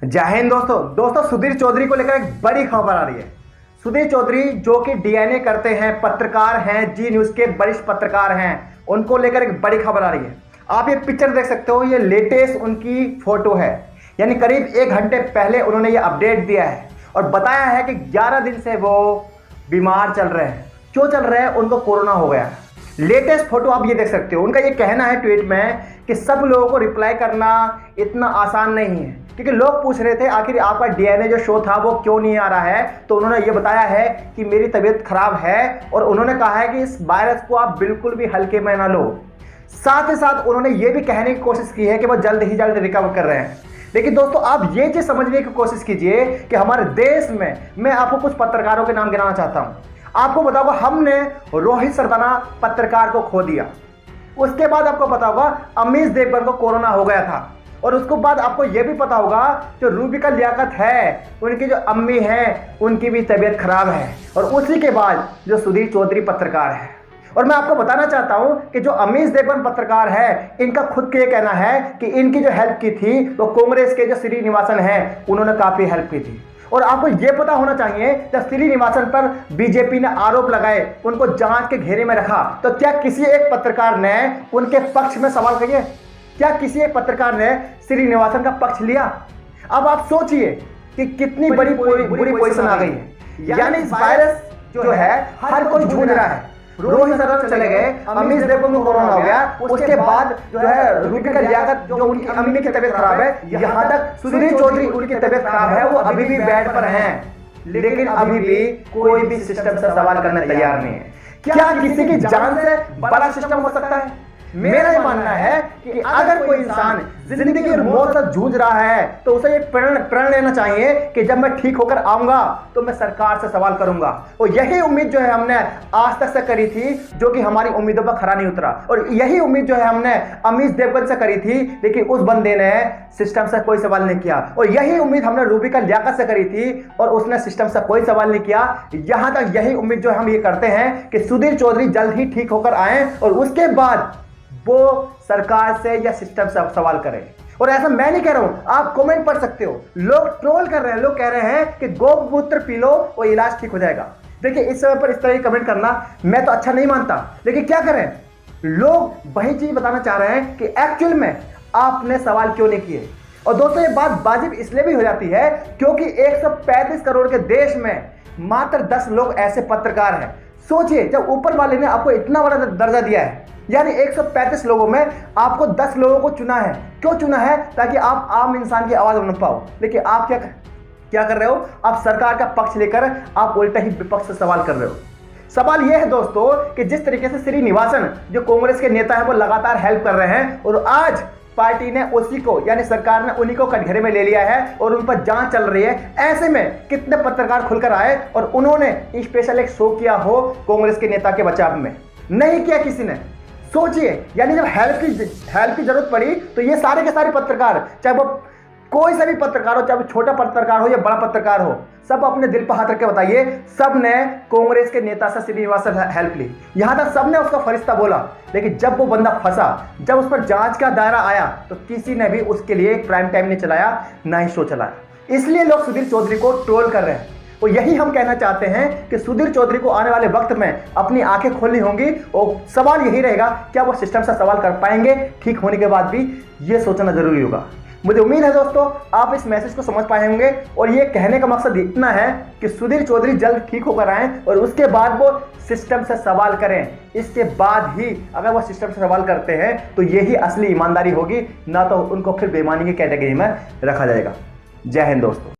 जय हिंद दोस्तों सुधीर चौधरी को लेकर एक बड़ी खबर आ रही है। सुधीर चौधरी जो कि डीएनए करते हैं, पत्रकार हैं, जी न्यूज़ के वरिष्ठ पत्रकार हैं, उनको लेकर एक बड़ी खबर आ रही है। आप ये पिक्चर देख सकते हो, ये लेटेस्ट उनकी फोटो है, यानी करीब 1 घंटे पहले उन्होंने ये अपडेट दिया है और बताया है कि 11 दिन से वो बीमार चल रहे हैं। क्यों चल रहे हैं? उनको कोरोना हो गया। लेटेस्ट फोटो आप ये देख सकते हो। उनका ये कहना है ट्वीट में कि सब लोगों को रिप्लाई करना इतना आसान नहीं है, क्योंकि लोग पूछ रहे थे आखिर आपका डीएनए जो शो था वो क्यों नहीं आ रहा है। तो उन्होंने ये बताया है कि मेरी तबीयत खराब है और उन्होंने कहा है कि इस वायरस को आप बिल्कुल भी हल्के में ना लो। साथ ही साथ उन्होंने ये भी कहने की कोशिश की है कि वो जल्द ही जल्द रिकवर कर रहे हैं। लेकिन दोस्तों आप ये चीज समझने की कोशिश कीजिए कि हमारे देश में, मैं आपको कुछ पत्रकारों के नाम गिनाना चाहता हूं। आपको पता होगा हमने रोहित सरदाना पत्रकार को खो दिया। उसके बाद आपको पता होगा अमीश देवगन को कोरोना हो गया था। और उसके बाद आपको यह भी पता होगा जो रूबिका लियाकत है, उनकी जो अम्मी है, उनकी भी तबीयत खराब है। और उसी के बाद जो सुधीर चौधरी पत्रकार है। और मैं आपको बताना चाहता हूं कि जो अमीश देवगन पत्रकार है, इनका खुद के कहना है कि इनकी जो हेल्प की थी वो कांग्रेस के जो श्रीनिवासन है, उन्होंने काफी हेल्प की थी। और आपको यह पता होना चाहिए जब श्रीनिवासन पर बीजेपी ने आरोप लगाए, उनको जांच के घेरे में रखा, तो क्या किसी एक पत्रकार ने उनके पक्ष में सवाल किए? क्या किसी एक पत्रकार ने श्रीनिवासन का पक्ष लिया? अब आप सोचिए कि कितनी बुरी पोजीशन आ गई है। यानी इस वायरस जो है हर कोई जूझ रहा है। रोहित सरदाना चले गए, अमीश देवगन को कोरोना हो गया, उसके बाद जो है रूबिका लियाकत जो उनकी अम्मी की तबीयत खराब है, यहाँ तक सुधीर चौधरी उनकी तबीयत खराब है, वो अभी भी बेड पर हैं। लेकिन अभी भी कोई भी सिस्टम से सवाल करने तैयार नहीं है। क्या किसी की जान से बड़ा सिस्टम हो सकता है? मेरा ये मानना है कि अगर कोई इंसान जिंदगी और मौत से जूझ रहा है तो उसे ये प्रण लेना चाहिए कि जब मैं ठीक होकर आऊंगा तो मैं सरकार से सवाल करूंगा। और यही उम्मीद जो है हमने आज तक से करी थी, जो कि हमारी उम्मीदों पर खरा नहीं उतरा। और यही उम्मीद जो है हमने अमीश देवगन से करी थी, लेकिन उस बंदे ने सिस्टम से कोई सवाल नहीं किया। और यही उम्मीद हमने रूबिका लियाकत से करी थी और उसने सिस्टम से कोई सवाल नहीं किया। यहां तक यही उम्मीद जो हम ये करते हैं कि सुधीर चौधरी जल्द ही ठीक होकर आए और उसके बाद वो सरकार से या सिस्टम से सवाल करें। और ऐसा मैं नहीं कह रहा हूं, आप कमेंट पढ़ सकते हो। लोग ट्रोल कर रहे हैं, लोग कह रहे हैं कि गोमूत्र पी लो और इलाज ठीक हो जाएगा। देखिए इस समय पर इस तरह की कमेंट करना मैं तो अच्छा नहीं मानता, लेकिन क्या करें, लोग वही चीज बताना चाह रहे हैं कि एक्चुअल में आपने सवाल क्यों नहीं किए। और दोस्तों ये बात वाजिब इसलिए भी हो जाती है क्योंकि 135 करोड़ के देश में मात्र 10 लोग ऐसे पत्रकार हैं। सोचिए, जब ऊपर वाले ने आपको इतना बड़ा दर्जा दिया है, यानी 135 लोगों में आपको 10 लोगों को चुना है। क्यों चुना है? ताकि आप आम इंसान की आवाज बन पाओ। लेकिन आप क्या कर रहे हो? आप सरकार का पक्ष लेकर आप उल्टा ही विपक्ष से सवाल कर रहे हो। सवाल यह है दोस्तों कि जिस तरीके से श्रीनिवासन जो कांग्रेस के नेता है वो लगातार हेल्प कर रहे हैं और आज पार्टी ने उसी को, यानी सरकार ने उन्हीं को कटघरे में ले लिया है और उन पर जांच चल रही है। ऐसे में कितने पत्रकार खुलकर आए और उन्होंने स्पेशल एक शो किया हो कांग्रेस के नेता के बचाव में? नहीं किया किसी ने। सोचिए, यानी जब हेल्प की जरूरत पड़ी तो ये सारे के सारे पत्रकार, चाहे वो कोई सा भी पत्रकार हो, चाहे वो छोटा पत्रकार हो या बड़ा पत्रकार हो, सब अपने दिल पर हाथ रख के बताइए, सब ने कांग्रेस के नेता से श्रीनिवासन हेल्प ली। यहां तक सब ने उसका फरिश्ता बोला, लेकिन जब वो बंदा फंसा, जब उस पर जांच का दायरा आया, तो किसी ने भी उसके लिए एक प्राइम टाइम नहीं चलाया, ना ही शो चलाया। इसलिए लोग सुधीर चौधरी को ट्रोल कर रहे हैं। और यही हम कहना चाहते हैं कि सुधीर चौधरी को आने वाले वक्त में अपनी आंखें खोलनी होंगी और सवाल यही रहेगा, क्या वो सिस्टम से सवाल कर पाएंगे ठीक होने के बाद भी? ये सोचना जरूरी होगा। मुझे उम्मीद है दोस्तों आप इस मैसेज को समझ पाए होंगे। और ये कहने का मकसद इतना है कि सुधीर चौधरी जल्द ठीक होकर आए और उसके बाद वो सिस्टम से सवाल करें। इसके बाद ही अगर वो सिस्टम से सवाल करते हैं तो यही असली ईमानदारी होगी, ना तो उनको फिर बेईमानी की कैटेगरी में रखा जाएगा। जय हिंद दोस्तों।